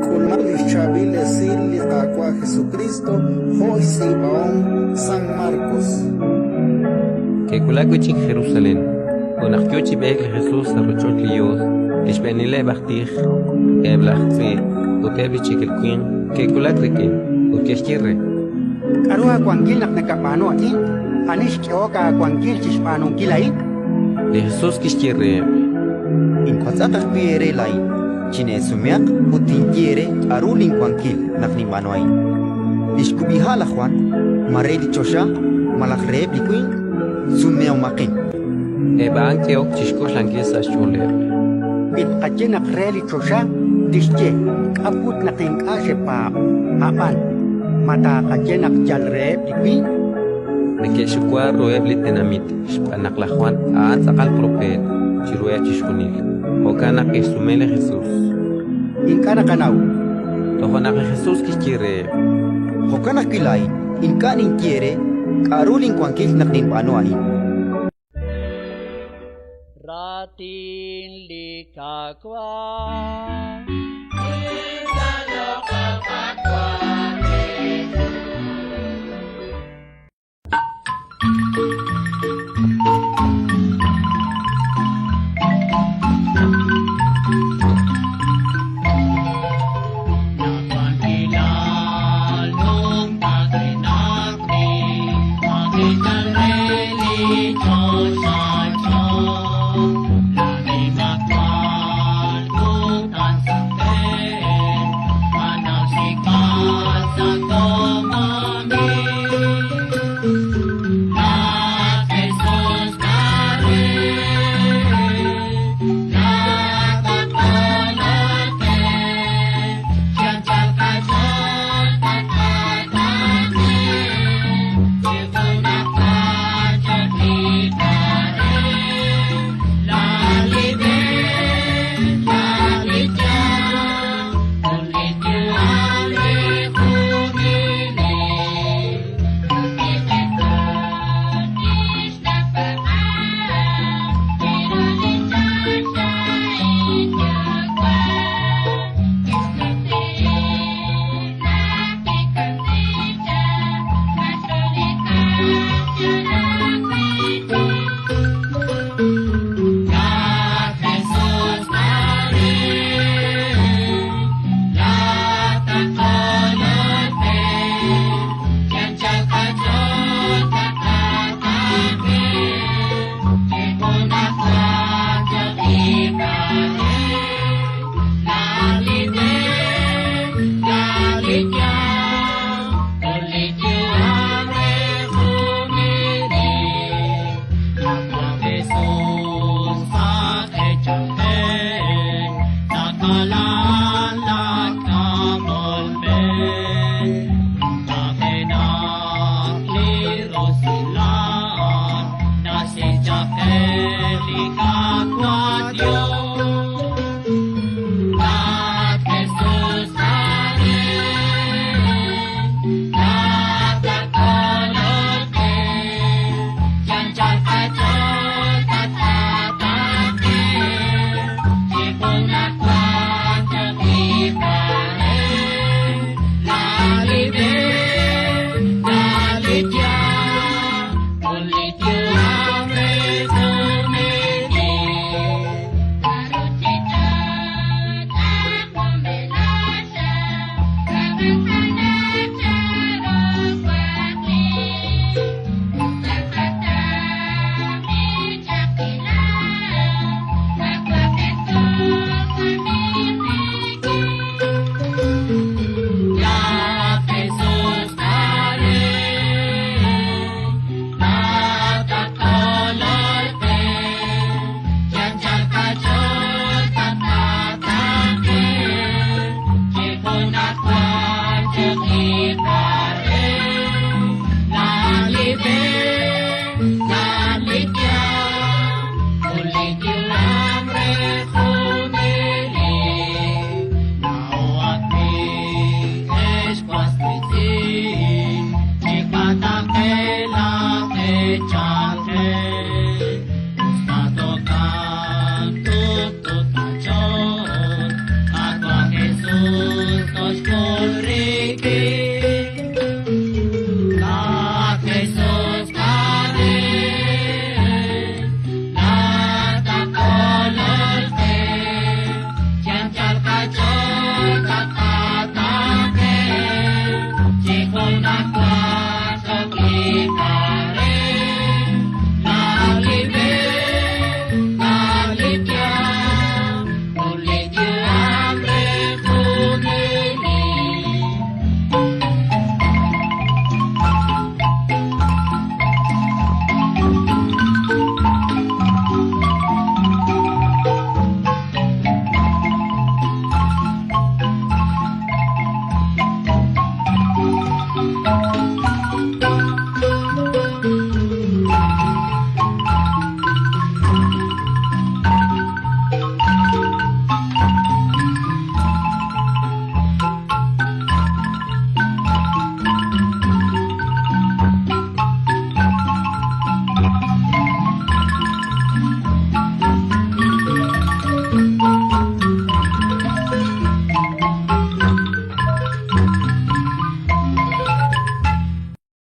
Kunali Chabile Sili Aqua Jesucristo, Hoy Sibaón, San Marcos. Que kulakuchi Jerusalén, unakyochi begle Jesús arrochotli Dios, ishbenile bachtij, eblachzi, uteblichi kelquin, que kulakriki, ukeshkirre. Arua kuangkil nak nakapano atin, anis kioka kuangkil chispanong kilay. De Jesús kishkirre. Inquatzatas piere lai, chine sumiak, utintiere, arulin kuankil, nakni manuay. Ishkubihala Juan, maredi chosha, malakreeb likuin, sumeo makin. Eba anke ok chishkoshlan kesa shule. Bit kache nak reli chosha, dische, kaput naking ase pa, apan. Mata kache nak jalreeb likuin. Nekeshukwa roebli tenamit, shpanakla Juan, aan sakal propet, chiruya chishkunil. Okana que sumele Jesús. Inkana kanaw. Tohona que Jesús kishkirre. Hokana kilay, inkanin quiere, karulin kuankil naknin panuahin. Ratin likakwa. Thank you.